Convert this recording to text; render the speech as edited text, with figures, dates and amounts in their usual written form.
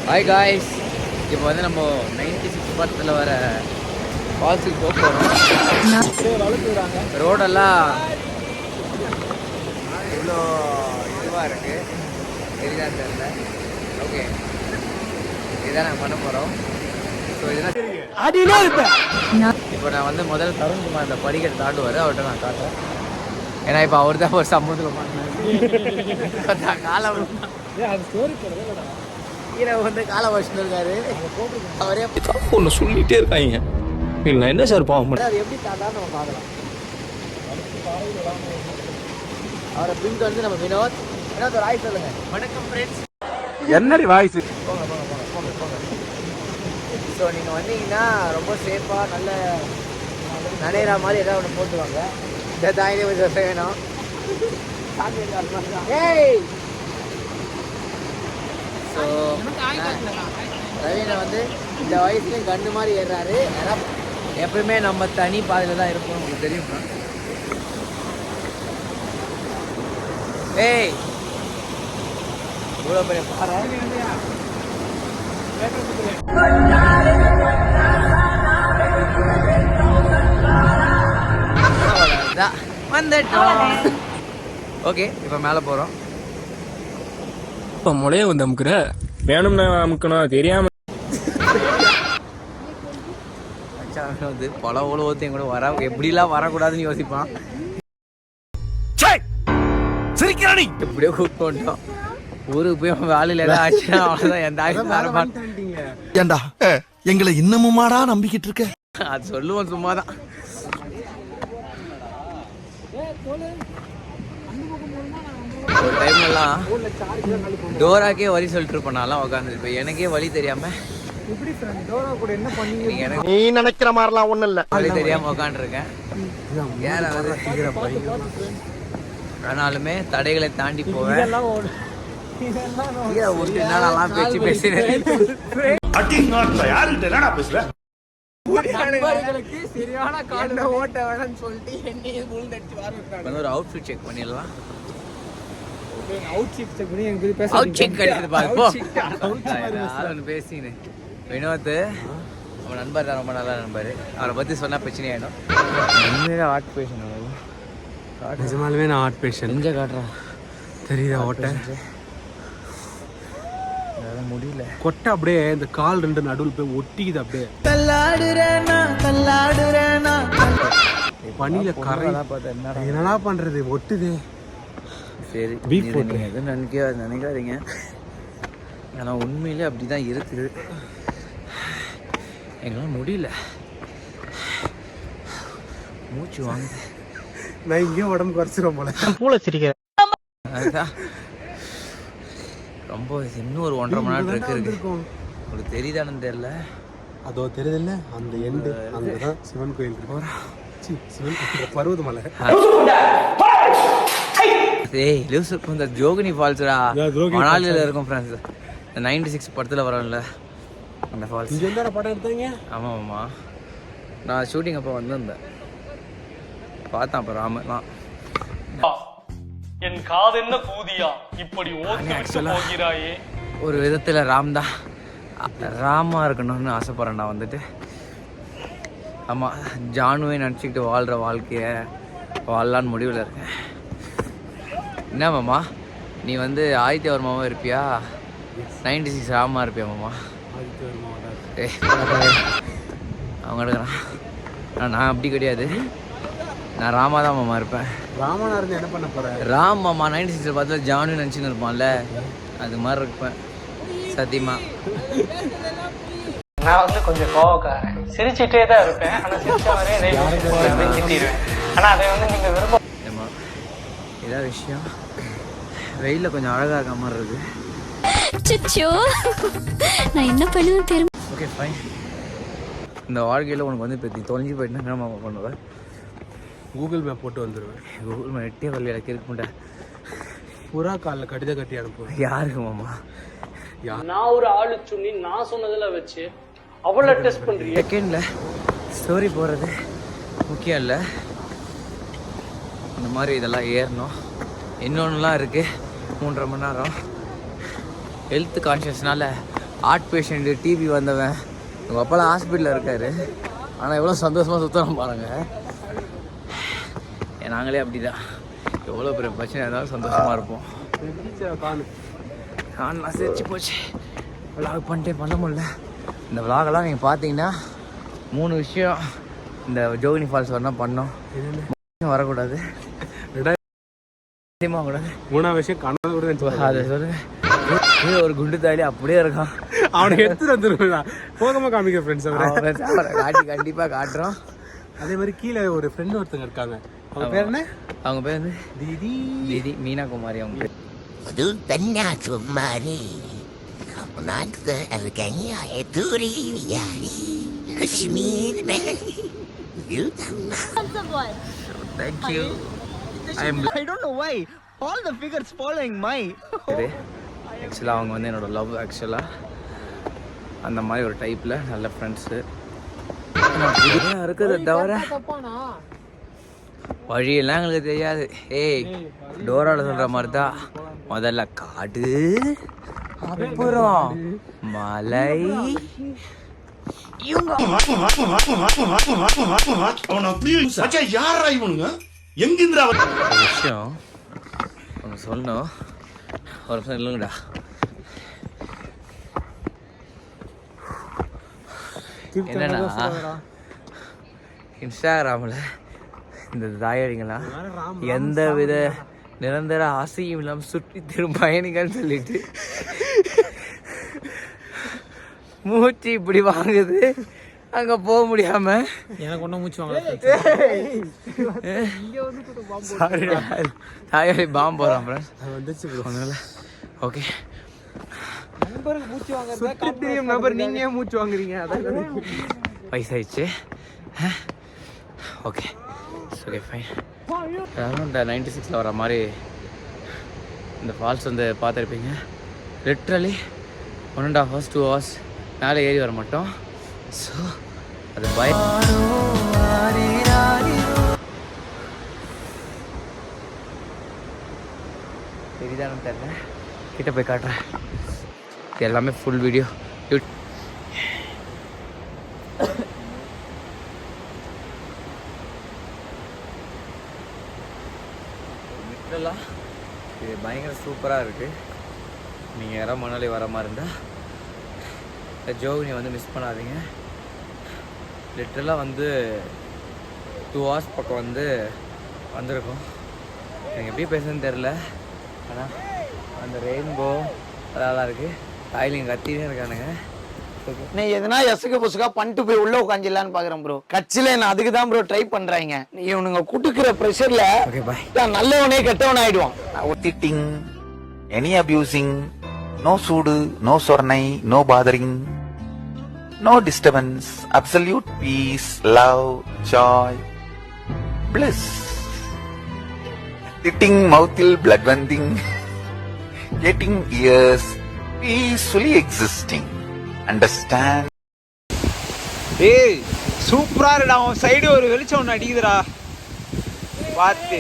Hi guys, இப்போ வந்து நம்ம 96 படத்தில் வர ஃபால்ஸுக்கு போக போகிறோம். ரோடெல்லாம் இவ்வளோ இதுவாக இருக்குது, தெரியுதான் தெரியல. ஓகே, இதுதான் நாங்கள் பண்ண போகிறோம். ஸோ இதெல்லாம் இப்போ நான் வந்து முதல்ல தருண்குமார் அந்த படிக்கட்டு தாண்டுவார், அவர்கிட்ட நான் காட்டுறேன். ஏன்னா இப்போ அவர் தான் ஒரு சம்பவத்தில் பண்ணாரு. காலம் கீழே வந்து காலை வச்சுட்டு இருக்காரு. அவரே ஒன்று சொல்லிகிட்டே இருக்காங்க. இல்லை என்ன சார் பாவம், அது எப்படி தாண்டான்னு நம்ம பார்க்கலாம். அவரை பிங்க் வந்து நம்ம வினோத் ஒரு ஆய் சொல்லுங்க. வணக்கம் ஃப்ரெண்ட்ஸ். என்னடி வாய்ஸ்? போங்க போங்க போங்க போங்க போங்க. ஸோ நீங்கள் வந்தீங்கன்னா ரொம்ப சேஃபாக நல்ல நனைகிற மாதிரி ஏதாவது ஒன்று போட்டுவாங்க. இந்த தாயிலே கொஞ்சம் வேணும். ஏய், ஸோ ரவீனை வந்து இந்த வயசுலேயும் கண்டு மாதிரி ஏறுறாரு. ஏன்னா எப்பவுமே நம்ம தனி பாதையில் தான் இருப்போம், உங்களுக்கு தெரியுமா? ஏய், இவ்வளோ பெரிய பாறை வந்துட்டோம். ஓகே, இப்போ மேலே போகிறோம். இப்போ முளைய வந்து அமுக்குற வேணும்னா அமுக்கணும் தெரியாம வந்து பல உலகத்தையும் கூட வர எப்படிலாம் வரக்கூடாதுன்னு யோசிப்பான். எப்படியோ கூப்பிட்டு வந்துட்டோம். ஊருக்கு போய் வேலையில் ஏதாவது ஆச்சுன்னா அவ்வளோதான். எந்த ஆயுதம் ஏண்டா எங்களை இன்னமுமாடா நம்பிக்கிட்டு இருக்க? அது சொல்லுவோம் சும்மாதான். ஒரு டைம்லாம் டோராக்கே வழி சொல்லிட்டு இருப்பேன். நான்லாம் உட்காந்து இப்போ எனக்கே வழி தெரியாம நீ நினைக்கிற மாதிரிலாம் ஒண்ணும் இல்ல. வழி தெரியாம உட்காந்துருக்கேன். ஆனாலுமே தடைகளை தாண்டி போவேன். பேச்சு பேசுறேன். ஒரு அவுட்ஃபிட் செக் பண்ணிடலாம். பேசினேன். வினோத் அவன் நண்பர் தான், ரொம்ப நல்ல நண்பர். அவரை பத்தி சொன்னா பிரச்சனை ஆயிடும். ஆர்ட் பேஷன் நிஜமாலுமே நான் ஆர்ட் பேஷன். நெஞ்ச காட்டுறான், தெரியுதா? ஓட்ட முடியல. கொட்டை அப்படியே இந்த கால் ரெண்டு நடுவில் போய் ஒட்டிக்குது. அப்படியே பனியில கரை என்னடா பண்றது, ஒட்டுது. சரி, எதுவும் நினைக்காதீங்க. ஆனால் உண்மையிலே அப்படி தான் இருக்குது. எங்களால் முடியல, மூச்சு வாங்க. நான் இங்கேயும் உடம்பு குறைச்சிடும் போல. பூளை சிரிக்கிறேன். அதுதான் ரொம்ப இன்னும் ஒரு 1.5 மணி நேரம் இருக்கும். உங்களுக்கு தெரியுதானு தெரியல. அதோ தெரியுதில்ல, அந்த எண்டு அங்கதான் சிவன் கோயில் இருக்கு. சிவன் பருவதமலை. ஏய் லூசு, இந்த ஜோகினி ஃபால்ஸ்டா மணாலியில் இருக்கும் ஃப்ரெண்ட்ஸ். இந்த 96 படத்தில் வரோம்ல அந்த ஃபால்ஸ். இங்கே இருந்தா படம் எடுத்தாங்க. ஆமாம் ஆமாம், நான் ஷூட்டிங் அப்போ வந்திருந்தேன், பார்த்தேன். அப்போ ராமலாம் என் காதென்ன கூதியா இப்படி ஓட்டு போகிறாயே. ஒரு விதத்தில் ராமா இருக்கணும்னு ஆசைப்பட்றேன் நான் வந்துட்டு. ஆமாம், ஜானுவை நினச்சிக்கிட்டு வாழ்கிற வாழ்க்கையை வாழலான்னு முடிவில் இருக்கேன். என்ன மாமா, நீ வந்து ஆதித்யவர்மாவும் இருப்பியா, 96 ராமா இருப்பியா மாமா? அவங்க எடுக்கிறான். நான் அப்படி கிடையாது, நான் ராமா தான் மாமா இருப்பேன். ராமனா இருந்து என்ன பண்ண போறேன்? ராம் மாமா 96 பார்த்து ஜானு நினச்சின்னு இருப்பான்ல, அது மாதிரி இருப்பேன் சத்தியமா. நான் வந்து கொஞ்சம் கோவக்காரன், சிரிச்சுட்டே தான் இருப்பேன். ஆனால் சிரிச்ச மாதிரியே திட்டிடுவேன். ஆனால் அதை வந்து நீங்கள் விரும்ப இதான் விஷயம். வெயிலில் கொஞ்சம் அழகாக இருக்க மாதிரி இருக்கு. நான் என்ன பண்ணுவேன் தெரியும். Okay fine. இந்த வாழ்க்கையில் உனக்கு வந்து இப்போ தொலைஞ்சி போயிட்டுனா என்ன மாமா பண்ணுவேன்? கூகுள் மேப் போட்டு வந்துடுவேன். கூகுள் மேப் எட்டே வரல, எனக்கு இருக்க மாட்டேன். புறா காலில் கடிதம் கட்டி அனுப்புவேன். யாருக்கு மாமா? நான் ஒரு ஆளு சொல்லி நான் சொன்னதில் வச்சு அவ்வளோ டெஸ்ட் பண்ணுறீங்க. செகண்டில் ஸ்டோரி போகிறது முக்கியம் இல்லை, இந்த மாதிரி இதெல்லாம் ஏறணும். இன்னொன்றுலாம் இருக்குது, 3.5 மணி நேரம். ஹெல்த் கான்ஷியஸ்னால ஹார்ட் பேஷண்ட்டு டிபி வந்தவன் உங்கள் அப்பாலாம் ஹாஸ்பிட்டலில் இருக்கார். ஆனால் எவ்வளோ சந்தோஷமாக சுத்தம் பாருங்க. நாங்களே அப்படி தான், எவ்வளோ பெரிய பிரச்சனை இருந்தாலும் சந்தோஷமாக இருப்போம். நான் சிரிச்சு போச்சு. விளாக் பண்ணிட்டே பண்ண முடியல. இந்த விளாகெல்லாம் நீங்கள் பார்த்தீங்கன்னா 3 விஷயம் இந்த ஜோகினி ஃபால்ஸ் வரணும் பண்ணோம். வரக்கூடாது, கூடாது. 3ஆவது விஷயம் கனவு கூட அதை சொல்லுங்க. ஒரு குண்டு தாலி அப்படியே இருக்கான். அவனுக்கு எடுத்துட்டு வந்துருவான். போகமா காமிக்க ஃப்ரெண்ட்ஸ் அவரை காட்டி கண்டிப்பாக காட்டுறோம். அதே மாதிரி கீழே ஒரு ஃப்ரெண்ட் ஒருத்தங்க இருக்காங்க. அவங்க பேர் என்ன? அவங்க பேர் வந்து தீதி மீனா குமாரி. அவங்க பேர் அது Kanyakumari. Thank you. I don't know why all the figures following my. ஆக்சுவலாக அவங்க வந்து என்னோட லவ். ஆக்சுவலாக அந்த மாதிரி ஒரு டைப்பில் நல்ல ஃப்ரெண்ட்ஸு இருக்குது. தவிர வழியெல்லாம் எங்களுக்கு தெரியாது. ஏய் டோராவில் சொல்கிற மாதிரி தான், முதல்ல காடு, அப்புறம் மலை. விஷயம் ஒன்று சொல்லணும். ஒரு நிமிஷம் இல்லைங்கடா. என்னன்னா இன்ஸ்டாகிராமில் இந்த தாயடிங்களாம் எந்த வித நிரந்தர ஆசையும் இல்லாமல் சுற்றி திரும் பயணிகள்னு சொல்லிட்டு மூச்சு இப்படி வாங்குது. அங்கே போக முடியாம எனக்கு ஒன்றும் மூச்சு வாங்கல. தாயடி பாம்பு போகிறான் வந்துச்சு. ஒன்றும் ஓகே. நபர் நீங்க மூச்சு வாங்குறீங்க. வயசாயிடுச்சு. Okay okay fine. இந்த 96 வர மாதிரி இந்த ஃபால்ஸ் வந்து பார்த்துருப்பீங்க. லிட்ரலி 1.5 hours 2 hours மேலே ஏறி வர மாட்டோம். ஸோ அது சரிதானு தெரியல. கிட்ட போய் காட்டுறேன். இது எல்லாமே ஃபுல் வீடியோ. லிட்ரலாக இது பயங்கர சூப்பராக இருக்குது. நீங்கள் யாராவது மணாலி வர மாதிரி இருந்தால் ஜோகினியை வந்து மிஸ் பண்ணாதீங்க. லிட்ரலாக வந்து 2 hours பக்கம் வந்து வந்திருக்கோம். எனக்கு எப்படி பேசுன்னு தெரில. ஆனால் அந்த ரெயின்போ அதெல்லாம் இருக்குது. தாயிலிங்க கத்தினே இருக்கானுங்க. நீ எதுனா எசுக்கு புசுக்கா பண்ணிட்டு போய் உள்ள உட்காந்துலான்னு பாக்குறேன் ப்ரோ. கட்சியில நான் அதுக்கு தான் ப்ரோ ட்ரை பண்றாங்க. இவனுங்க குடுக்குற ப்ரெஷர்ல நல்லவனே கெட்டவன் ஆயிடுவான். Cheating, any abusing, no sudu, no sornai, no bothering, no disturbance, absolute peace, love, joy, bliss. Sitting mouthil blood vending, getting ears, peacefully existing. Understand? ஏய் சூப்பரா இருக்குடா. அவன் சைடு ஒரு வெளிச்சம் ஒன்று அடிக்குதுடா பார்த்து.